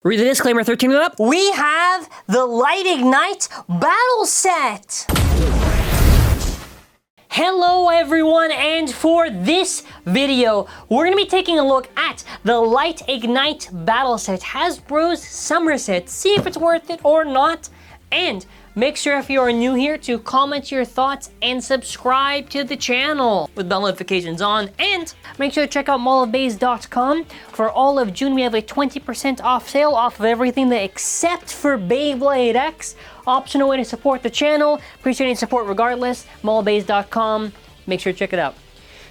Read the disclaimer 13 and up. We have the Light Ignite Battle Set! Hello everyone, and for this video, we're going to be taking a look at the Light Ignite Battle Set, Hasbro's summer set. See if it's worth it or not, and make sure if you are new here to comment your thoughts and subscribe to the channel with bell notifications on, and make sure to check out mallofbays.com. For all of June, we have a 20% off sale off of everything except for Beyblade X. Optional way to support the channel. Appreciate any support regardless. mallofbays.com. Make sure to check it out.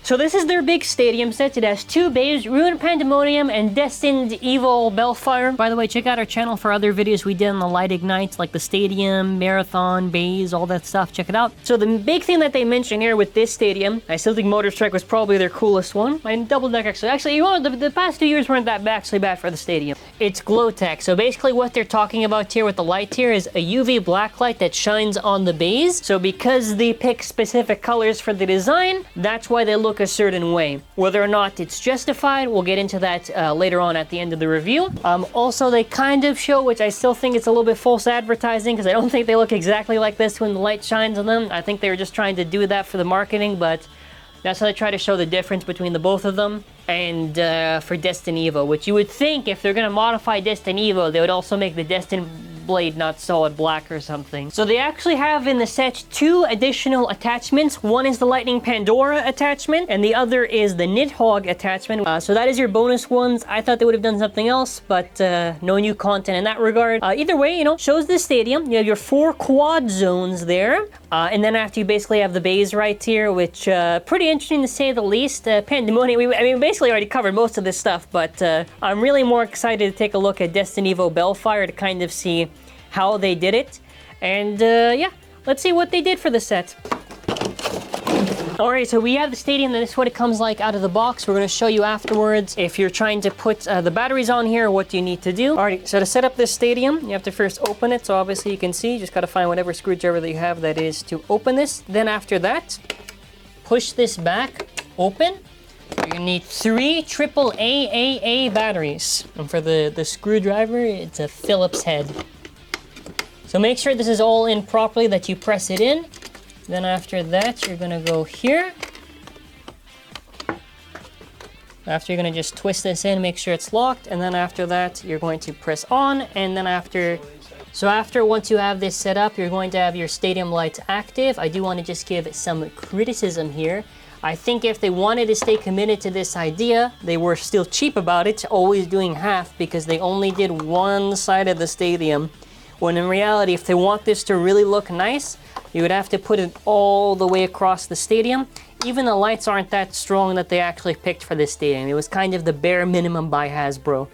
So this is their big stadium set. It has two bays, Ruined Pandemonium and Destined Evil Bellfire. By the way, check out our channel for other videos we did on the Light Ignites, like the stadium, marathon, bays, all that stuff. Check it out. So the big thing that they mentioned here with this stadium, I still think Motorstrike was probably their coolest one. And Double Deck actually, you know, the past 2 years weren't that actually bad for the stadium. It's glow tech. So basically what they're talking about here with the light here is a UV black light that shines on the bays. So because they pick specific colors for the design, that's why they look a certain way. Whether or not it's justified, we'll get into that later on at the end of the review. Also, they kind of show, which I still think it's a little bit false advertising, because I don't think they look exactly like this when the light shines on them. I think they were just trying to do that for the marketing, but that's how they try to show the difference between the both of them. And for Destined Evo, which you would think if they're going to modify Destined Evo, they would also make the Destined Blade not solid black or something. So they actually have in the set two additional attachments. One is the Lightning Pandora attachment, and the other is the Nidhogg attachment. So that is your bonus ones. I thought they would have done something else, but no new content in that regard. Either way, you know, shows the stadium. You have your 4 quad zones there. And then after you basically have the bays right here, which pretty interesting to say the least. Pandemonium, I mean, basically already covered most of this stuff, but I'm really more excited to take a look at Destined Evo Bellfire to kind of see how they did it. And yeah, let's see what they did for the set. Alright, so we have the stadium, and this is what it comes like out of the box. We're going to show you afterwards. If you're trying to put the batteries on here, what do you need to do? Alright, so to set up this stadium, you have to first open it. So obviously you can see, you just got to find whatever screwdriver that you have that is to open this. Then after that, push this back, open. You're going to need 3 AAA batteries. And for the screwdriver, it's a Phillips head. So make sure this is all in properly, that you press it in. Then after that, you're gonna go here. After, you're gonna just twist this in, make sure it's locked. And then after that, you're going to press on. And then once you have this set up, you're going to have your stadium lights active. I do want to just give some criticism here. I think if they wanted to stay committed to this idea, they were still cheap about it, always doing half, because they only did one side of the stadium. When in reality, if they want this to really look nice, you would have to put it all the way across the stadium. Even the lights aren't that strong that they actually picked for this stadium. It was kind of the bare minimum by Hasbro.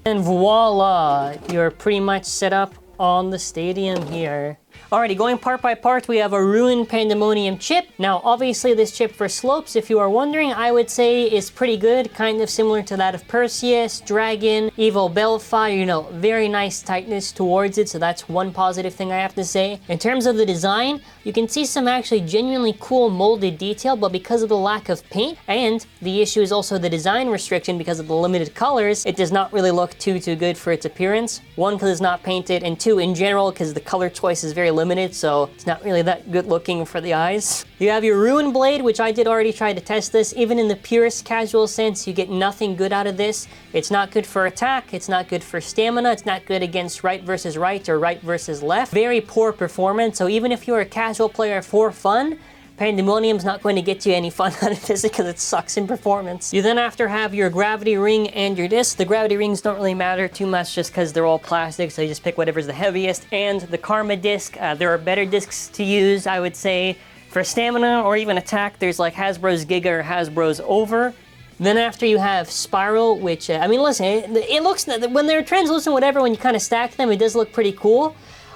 And voila, you're pretty much set up on the stadium here. Alrighty, going part by part, we have a Ruined Pandemonium chip. Now, obviously this chip for slopes, if you are wondering, I would say is pretty good, kind of similar to that of Perseus, Dragon, Evil Bellfire, you know, very nice tightness towards it, so that's one positive thing I have to say. In terms of the design, you can see some actually genuinely cool molded detail, but because of the lack of paint, and the issue is also the design restriction because of the limited colors, it does not really look too good for its appearance. 1, because it's not painted, and 2, in general, because the color choice is very limited, so it's not really that good looking for the eyes. You have your Ruin Blade, which I did already try to test this. Even in the purest casual sense, you get nothing good out of this. It's not good for attack, it's not good for stamina, it's not good against right versus right or right versus left. Very poor performance, so even if you're a casual player for fun, Pandemonium's not going to get you any fun out of this because it sucks in performance. You then after have your gravity ring and your disc. The gravity rings don't really matter too much just because they're all plastic, so you just pick whatever's the heaviest. And the Karma disc, there are better discs to use, I would say. For stamina or even attack, there's like Hasbro's Giga or Hasbro's Over. Then after you have Spiral, which, I mean, listen, it looks, when they're translucent, whatever, when you kind of stack them, it does look pretty cool.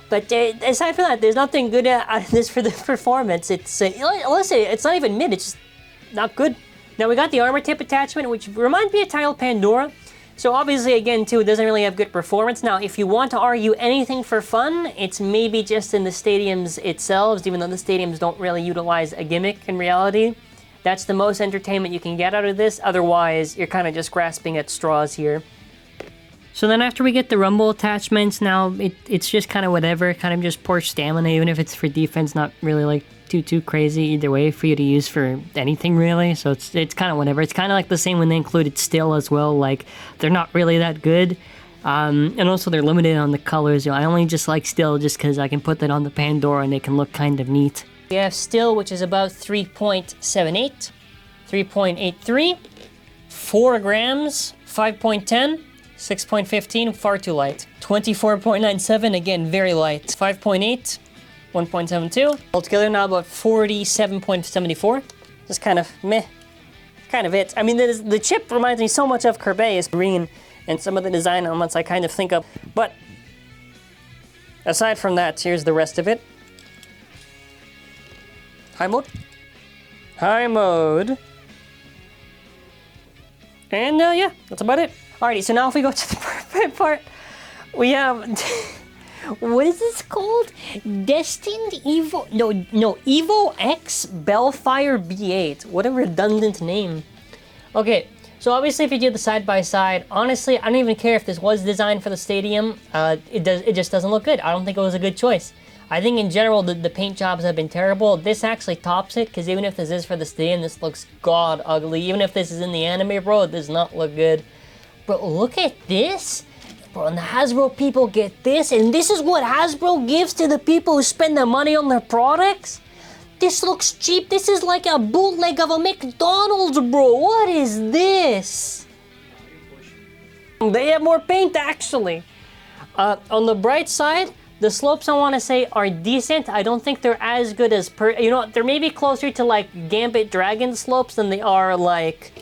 But aside from that, there's nothing good out of this for the performance. It's, listen, it's not even mid, it's just not good. Now we got the armor tip attachment, which reminds me of Tile Pandora. So obviously, again, too, it doesn't really have good performance. Now, if you want to argue anything for fun, it's maybe just in the stadiums itself, even though the stadiums don't really utilize a gimmick in reality. That's the most entertainment you can get out of this. Otherwise, you're kind of just grasping at straws here. So then after we get the rumble attachments, now it's just kind of whatever, kind of just poor stamina, even if it's for defense, not really like too crazy either way for you to use for anything really. So it's kind of whatever. It's kind of like the same when they included still as well, like they're not really that good. And also they're limited on the colors. You know, I only just like still just because I can put that on the Pandora and they can look kind of neat. We have still, which is about 3.78, 3.83, 4 grams, 5.10, 6.15, far too light. 24.97, again, very light. 5.8, 1.72. Altogether now about 47.74. Just kind of meh, kind of it. I mean, the chip reminds me so much of Kirby's green and some of the design elements I kind of think of. But aside from that, here's the rest of it. High mode. High mode. And yeah, that's about it. Alrighty, so now if we go to the perfect part, we have, what is this called? Destined Evo, no, Evo X Bellfire B8. What a redundant name. Okay, so obviously if you do the side-by-side, honestly, I don't even care if this was designed for the stadium. It just doesn't look good. I don't think it was a good choice. I think in general, the paint jobs have been terrible. This actually tops it, because even if this is for the stadium, this looks god ugly. Even if this is in the anime, bro, it does not look good. But look at this. Bro, and the Hasbro people get this, and this is what Hasbro gives to the people who spend their money on their products? This looks cheap. This is like a bootleg of a McDonald's, bro. What is this? They have more paint, actually. On the bright side, the slopes, I want to say, are decent. I don't think they're as good as you know, they're maybe closer to like Gambit Dragon slopes than they are like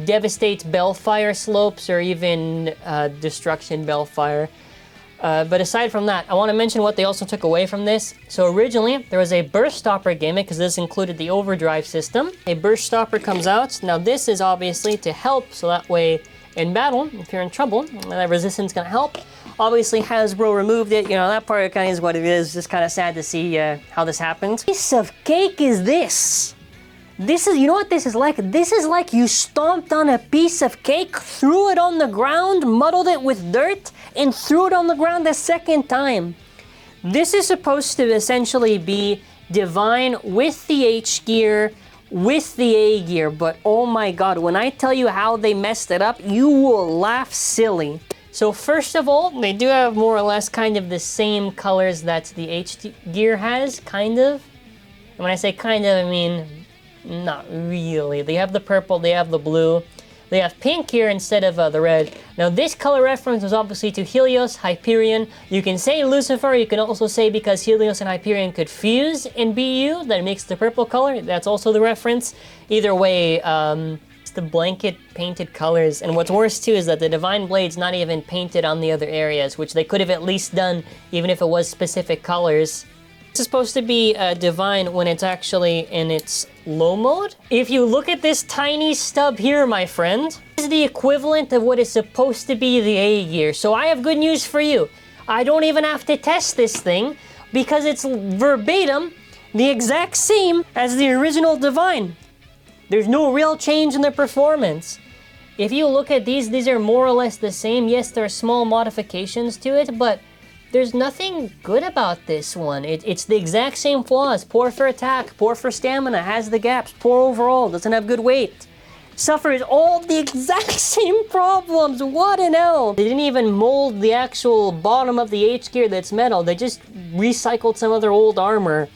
Devastate Bellfire slopes or even Destruction Bellfire. But aside from that, I want to mention what they also took away from this. So originally, there was a burst stopper gimmick, because this included the overdrive system. A burst stopper comes out. Now this is obviously to help, so that way in battle, if you're in trouble, that resistance is going to help. Obviously, Hasbro removed it. You know, that part kind of is what it is. Just kind of sad to see how this happened. Piece of cake is this. This is, you know what this is like? This is like you stomped on a piece of cake, threw it on the ground, muddled it with dirt, and threw it on the ground a second time. This is supposed to essentially be Divine with the H gear, with the A gear, but oh my god, when I tell you how they messed it up, you will laugh silly. So first of all, they do have more or less kind of the same colors that the H gear has, kind of. And when I say kind of, I mean not really. They have the purple, they have the blue, they have pink here instead of the red. Now this color reference was obviously to Helios, Hyperion. You can say Lucifer, you can also say because Helios and Hyperion could fuse in BU, that makes the purple color. That's also the reference. Either way, it's the blanket painted colors. And what's worse too is that the Divine Blade's not even painted on the other areas, which they could have at least done even if it was specific colors. It's supposed to be Divine when it's actually in its low mode. If you look at this tiny stub here, my friend, this is the equivalent of what is supposed to be the A gear. So I have good news for you. I don't even have to test this thing because it's verbatim the exact same as the original Divine. There's no real change in the performance. If you look at these are more or less the same. Yes, there are small modifications to it, but there's nothing good about this one. It's the exact same flaws. Poor for attack, poor for stamina, has the gaps, poor overall, doesn't have good weight. Suffers all the exact same problems. What an hell. They didn't even mold the actual bottom of the H gear that's metal. They just recycled some other old armor.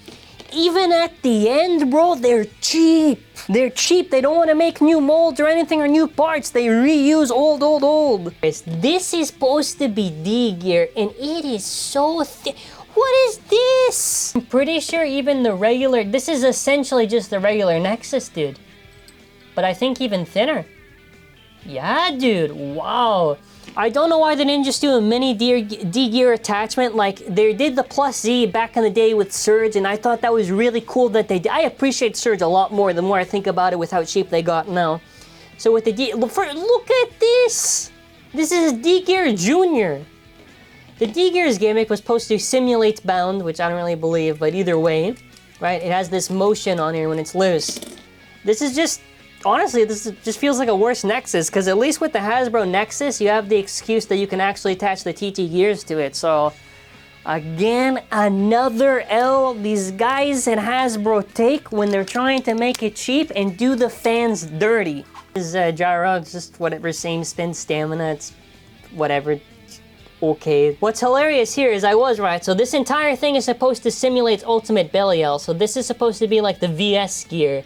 Even at the end, bro, they're cheap. They're cheap. They don't want to make new molds or anything or new parts. They reuse old. This is supposed to be D gear, and it is so thin. What is this? I'm pretty sure even the regular, this is essentially just the regular Nexus, dude. But I think even thinner. Yeah, dude, wow. I don't know why they didn't just do a mini D gear attachment like they did the Plus Z back in the day with Surge, and I thought that was really cool that they did. I appreciate Surge a lot more the more I think about it with how cheap they got now. So with the D, look at this! This is D Gear Junior. The D Gear's gimmick was supposed to simulate bound, which I don't really believe, but either way, right? It has this motion on here when it's loose. This is just honestly, just feels like a worse Nexus, because at least with the Hasbro Nexus, you have the excuse that you can actually attach the TT gears to it. So, again, another L these guys at Hasbro take when they're trying to make it cheap and do the fans dirty. This gyro, it's just whatever, same spin, stamina, it's whatever. Okay. What's hilarious here is I was right. So this entire thing is supposed to simulate Ultimate Belial. So this is supposed to be like the VS gear,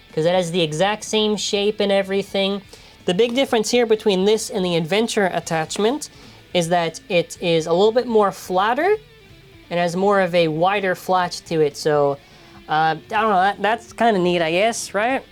because it has the exact same shape and everything. The big difference here between this and the Adventure attachment is that it is a little bit more flatter and has more of a wider flat to it. So I don't know, that's kind of neat, I guess, right?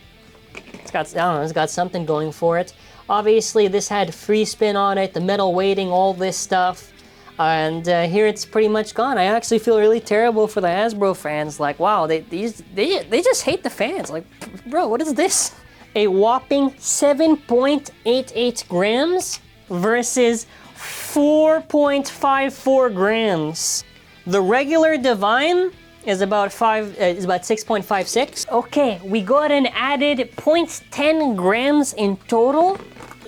It's got, I don't know, it's got something going for it. Obviously, this had free spin on it, the metal weighting, all this stuff. And here it's pretty much gone. I actually feel really terrible for the Hasbro fans. Like, wow, they just hate the fans. Like, bro, what is this? A whopping 7.88 grams versus 4.54 grams. The regular Divine is about 6.56. Okay, we got an added 0.10 grams in total.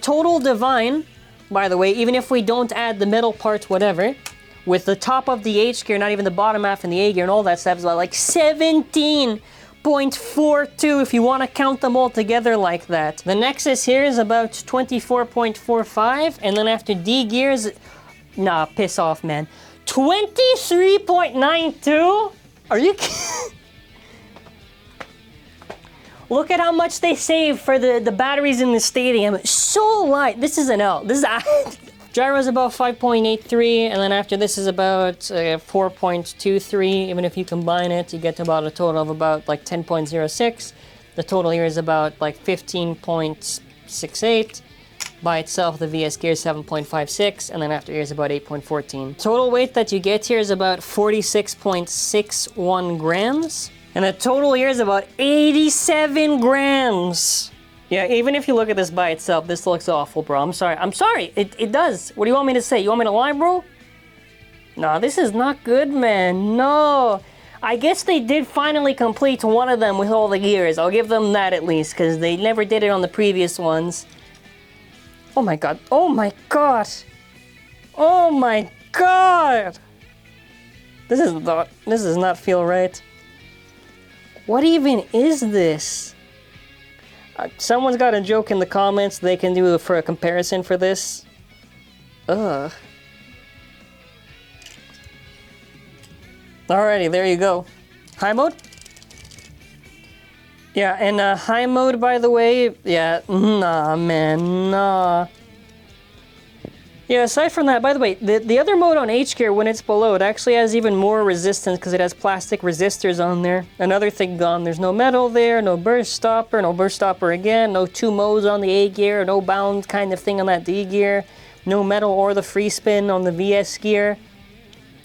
Total Divine, by the way, even if we don't add the metal parts, whatever, with the top of the H gear, not even the bottom half and the A gear and all that stuff, is about like 17.42 if you want to count them all together like that. The Nexus here is about 24.45, and then after D gears, nah, piss off, man. 23.92? Are you kidding? Look at how much they save for the batteries in the stadium. So light. This is an L. This is gyro's about 5.83, and then after this is about 4.23. Even if you combine it, you get to about a total of about like 10.06. The total here is about like 15.68. By itself, the VS gear is 7.56, and then after here is about 8.14. Total weight that you get here is about 46.61 grams. And the total here is about 87 grams. Yeah, even if you look at this by itself, this looks awful, bro. I'm sorry. I'm sorry. It does. What do you want me to say? You want me to lie, bro? No, this is not good, man. No. I guess they did finally complete one of them with all the gears. I'll give them that at least, because they never did it on the previous ones. Oh my god. Oh my god. Oh my god. This does not feel right. What even is this? Someone's got a joke in the comments they can do for a comparison for this. Ugh. Alrighty, there you go. High mode? Yeah, and high mode, by the way, yeah, nah, man, nah. Yeah, aside from that, by the way, the other mode on H gear, when it's below, it actually has even more resistance because it has plastic resistors on there. Another thing gone, there's no metal there, no burst stopper again, no two modes on the A gear, no bound kind of thing on that D gear, no metal or the free spin on the VS gear.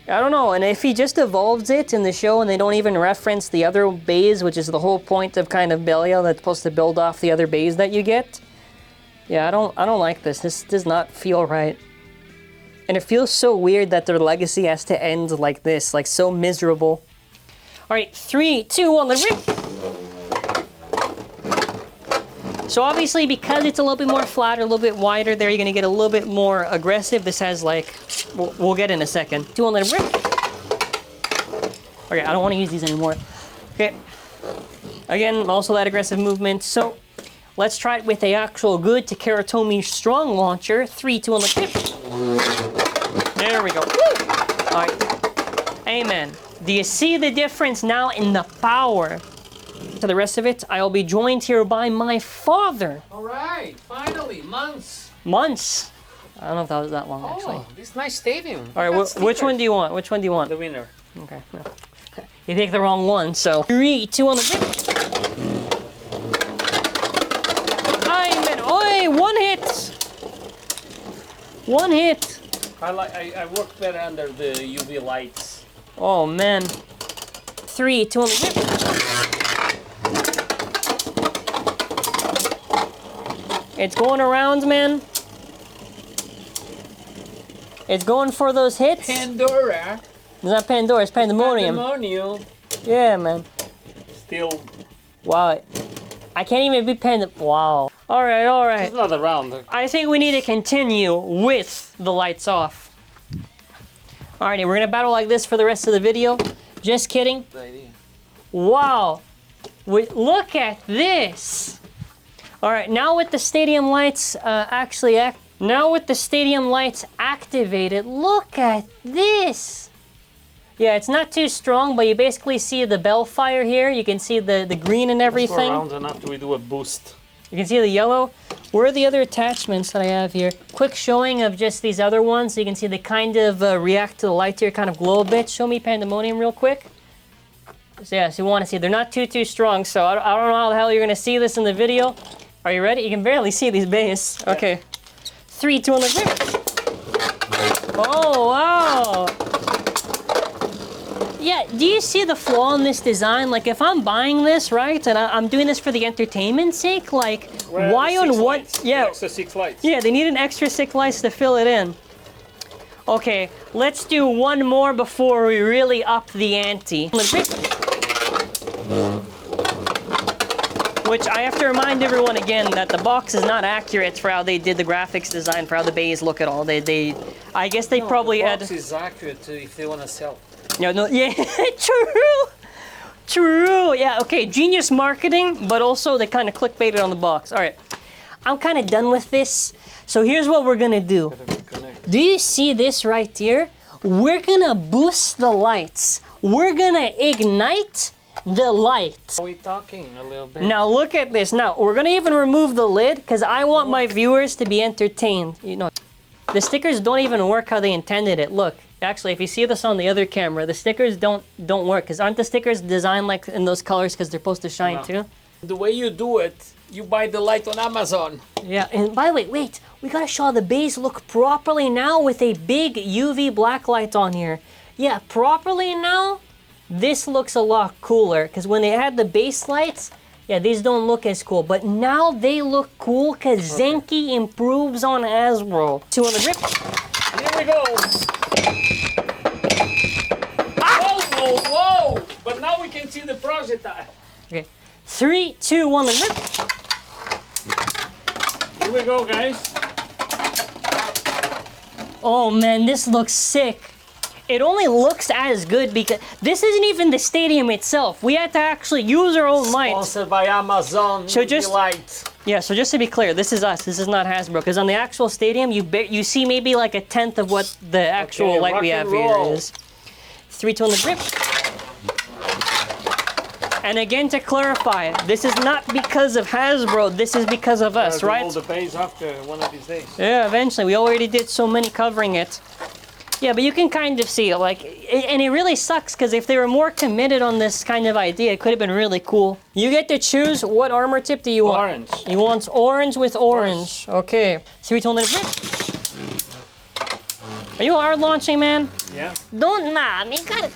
I don't know, and if he just evolves it in the show and they don't even reference the other bays, which is the whole point of kind of Belial that's supposed to build off the other bays that you get. Yeah, I don't like this. This does not feel right. And it feels so weird that their legacy has to end like this, like so miserable. All right, 3, 2, 1, let's rip. So obviously, because it's a little bit more flat, a little bit wider there, you're gonna get a little bit more aggressive. This has like, we'll get in a second. 2, 1, let it rip. Okay, I don't wanna use these anymore. Okay, again, also that aggressive movement. So let's try it with the actual good TAKARA TOMY strong launcher. 3, 2, 1, let's rip. There we go. Woo! All right. Amen. Do you see the difference now in the power? To the rest of it, I'll be joined here by my father. All right, finally, months. Months. I don't know if that was that long, actually. Oh, this nice stadium. All right, which one do you want? Which one do you want? The winner. Okay. No. You picked the wrong one, so 3, 2, 1, let's rip. Amen. Oi, one hit. One hit. I work better under the UV lights. Oh man. 3, 2, 1, rip. It's going around, man. It's going for those hits. Pandora. It's not Pandora, it's Pandemonium. Pandemonium. Yeah, man. Still. Wow. I can't even be pinned. Wow. All right, all right. It's not around. I think we need to continue with the lights off. Alrighty, we're gonna battle like this for the rest of the video. Just kidding. Wow. Look at this. All right, now with the stadium lights activated, look at this. Yeah, it's not too strong, but you basically see the bell fire here. You can see the green and everything. Let's go around and after we do a boost. You can see the yellow. Where are the other attachments that I have here? Quick showing of just these other ones. So you can see they kind of react to the light here, kind of glow a bit. Show me Pandemonium real quick. So yeah, so you want to see, they're not too strong, so I don't know how the hell you're going to see this in the video. Are you ready? You can barely see these bays. Yeah. Okay. 3, 2, 1, let's go. Oh, wow. Yeah, do you see the flaw in this design? Like, if I'm buying this, right, and I'm doing this for the entertainment sake, like, why on what? Yeah, extra 6 lights. Yeah, they need an extra 6 lights to fill it in. Okay, let's do one more before we really up the ante. Which I have to remind everyone again that the box is not accurate for how they did the graphics design, for how the bays look at all. I guess they probably the box is accurate if they want to sell. No, yeah, true. Yeah, okay, genius marketing, but also they kind of clickbaited on the box. All right, I'm kind of done with this. So here's what we're gonna do. Do you see this right here? We're gonna boost the lights. We're gonna ignite the light. Are we talking a little bit? Now look at this. Now we're gonna even remove the lid because I want my viewers to be entertained. You know, the stickers don't even work how they intended it. Look, actually, if you see this on the other camera, the stickers don't work because aren't the stickers designed like in those colors because they're supposed to shine too? The way you do it, you buy the light on Amazon. Yeah, and by the way, wait, we gotta show how the bays look properly now with a big UV black light on here. Yeah, properly now. This looks a lot cooler because when they had the base lights, yeah, these don't look as cool. But now they look cool because Zankye improves on HASBRO. 2 on the grip. Here we go. Ah! Whoa! But now we can see the projectile. Okay, 3, 2, 1, the grip. Here we go, guys. Oh man, this looks sick. It only looks as good because this isn't even the stadium itself. We had to actually use our own lights. Sponsored by Amazon. So just light. Yeah, so just to be clear, this is us. This is not HASBRO. Because on the actual stadium, you see maybe like a tenth of what the actual light we have here is. 3, 2 on the grip. And again, to clarify, this is not because of HASBRO. This is because of us, right? All the bays after one of these days. Yeah, eventually. We already did so many covering it. Yeah, but you can kind of see it, like, and it really sucks because if they were more committed on this kind of idea, it could have been really cool. You get to choose what armor tip do you want? Orange. You want orange with orange. Okay. 3, 2, 1, grip. Are you hard launching, man? Yeah. I mean, gotta.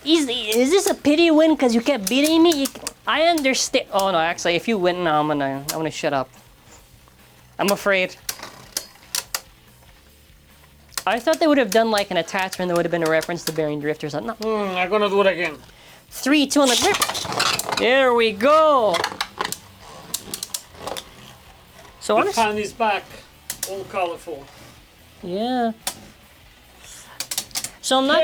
Is this a pity win because you kept beating me? I understand. Oh no, actually, if you win, no, I'm gonna shut up. I'm afraid. I thought they would have done like an attachment that would have been a reference to bearing drift or something. No. I'm gonna do it again. 3, 2 on the grip. There we go. So the fan is back, all colorful. Yeah. So I'm not.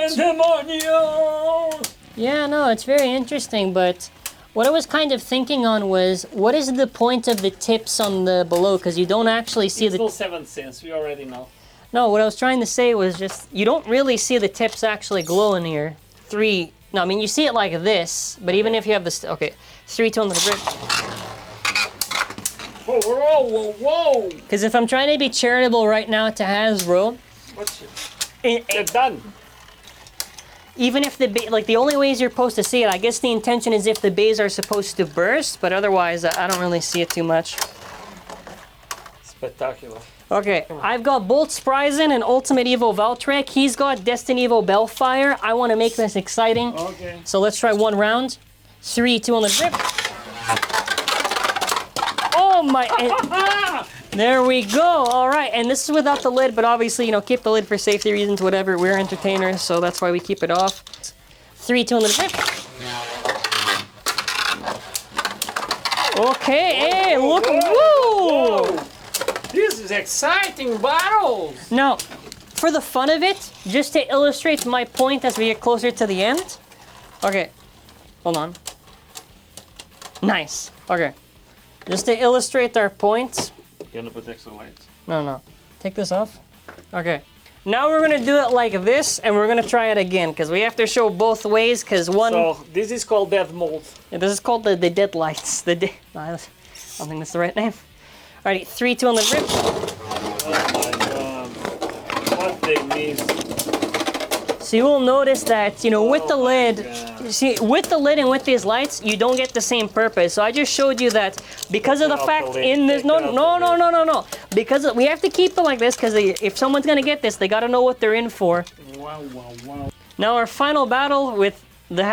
Yeah, no, it's very interesting, but what I was kind of thinking on was, what is the point of the tips on the below? Because you don't actually see it's still 7 cents, we already know. No, what I was trying to say was just, you don't really see the tips actually glow in here. 3, no, I mean, you see it like this, but even if you have this, okay, 3, 2 on the grip. Whoa! Because if I'm trying to be charitable right now to HASBRO, They're done. even if the only ways you're supposed to see it, I guess the intention is if the bays are supposed to burst, but otherwise I don't really see it too much. Spectacular. Okay, I've got Bolt Spryzen and Ultimate Evo Valtrek. He's got Destiny Evo Bellfire. I want to make this exciting. Okay. So let's try one round. 3, 2 on the grip. Oh my! There we go. All right, and this is without the lid, but obviously, you know, keep the lid for safety reasons, whatever. We're entertainers, so that's why we keep it off. 3, 2 on the grip. Okay, hey, look, Whoa! woo! This is exciting battles! Now, for the fun of it, just to illustrate my point as we get closer to the end. Okay, hold on. Nice, okay. Just to illustrate our point. You're gonna put extra lights. No. Take this off. Okay. Now we're gonna do it like this, and we're gonna try it again, because we have to show both ways, because one... So, this is called death mode. Yeah, this is called the dead lights. I don't think that's the right name. Alrighty, 3, 2 on the rip. Oh my god. What they miss. So you will notice that, you know, with the lid, God. see, with the lid and with these lights, you don't get the same purpose. So I just showed you that because of the Take out fact the lid. in this, Take out the lid. no. Because we have to keep it like this, because if someone's gonna get this, they gotta know what they're in for. Wow. Now our final battle with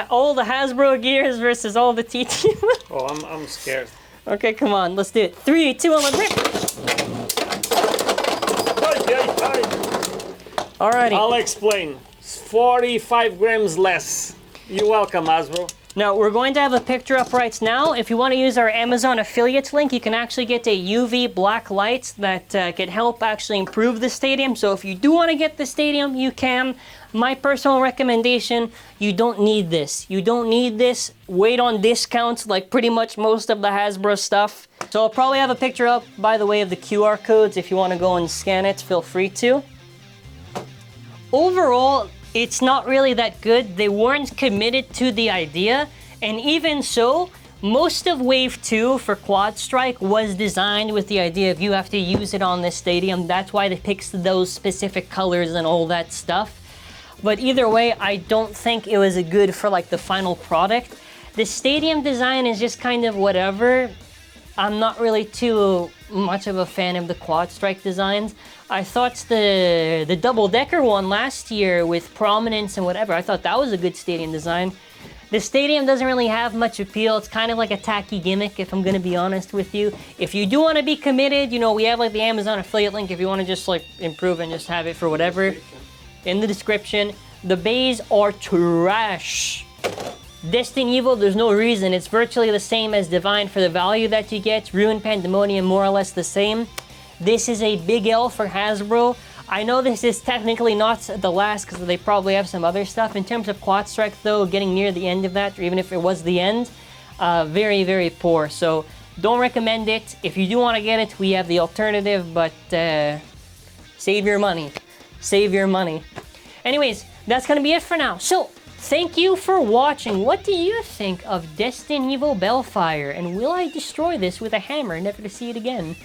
all the Hasbro gears versus all the TT. Oh, I'm scared. Okay, come on, let's do it. 3, 2 on the rip. Alrighty. I'll explain. It's 45 grams less. You're welcome, Hasbro. Now, we're going to have a picture up right now. If you want to use our Amazon affiliates link, you can actually get a UV black light that can help actually improve the stadium. So if you do want to get the stadium, you can. My personal recommendation, you don't need this. You don't need this. Wait on discounts like pretty much most of the Hasbro stuff. So I'll probably have a picture up, by the way, of the QR codes. If you want to go and scan it, feel free to. Overall, it's not really that good. They weren't committed to the idea, and even so, most of Wave 2 for QuadStrike was designed with the idea of you have to use it on this stadium. That's why they picked those specific colors and all that stuff. But either way, I don't think it was a good for like the final product. The stadium design is just kind of whatever. I'm not really too much of a fan of the QuadStrike designs. I thought the double-decker one last year with prominence and whatever, I thought that was a good stadium design. The stadium doesn't really have much appeal. It's kind of like a tacky gimmick, if I'm going to be honest with you. If you do want to be committed, you know, we have like the Amazon affiliate link if you want to just like improve and just have it for whatever. In the description. The bays are trash. Destiny Evil, there's no reason. It's virtually the same as Divine for the value that you get. Ruin Pandemonium, more or less the same. This is a big L for Hasbro. I know this is technically not the last because they probably have some other stuff. In terms of QuadStrike though, getting near the end of that, or even if it was the end, very, very poor. So don't recommend it. If you do want to get it, we have the alternative, but save your money. Save your money. Anyways, that's going to be it for now. So, thank you for watching. What do you think of Destiny Evil Bellfire? And will I destroy this with a hammer, never to see it again?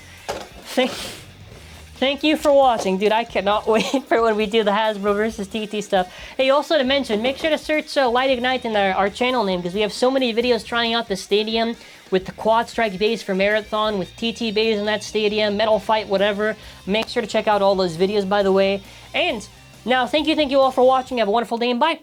Thank you for watching, dude. I cannot wait for when we do the Hasbro versus TT stuff. Hey, also to mention, make sure to search Light Ignite in our channel name because we have so many videos trying out the stadium with the QuadStrike base for Marathon, with TT base in that stadium, Metal Fight, whatever. Make sure to check out all those videos, by the way. And now, thank you all for watching. Have a wonderful day and bye.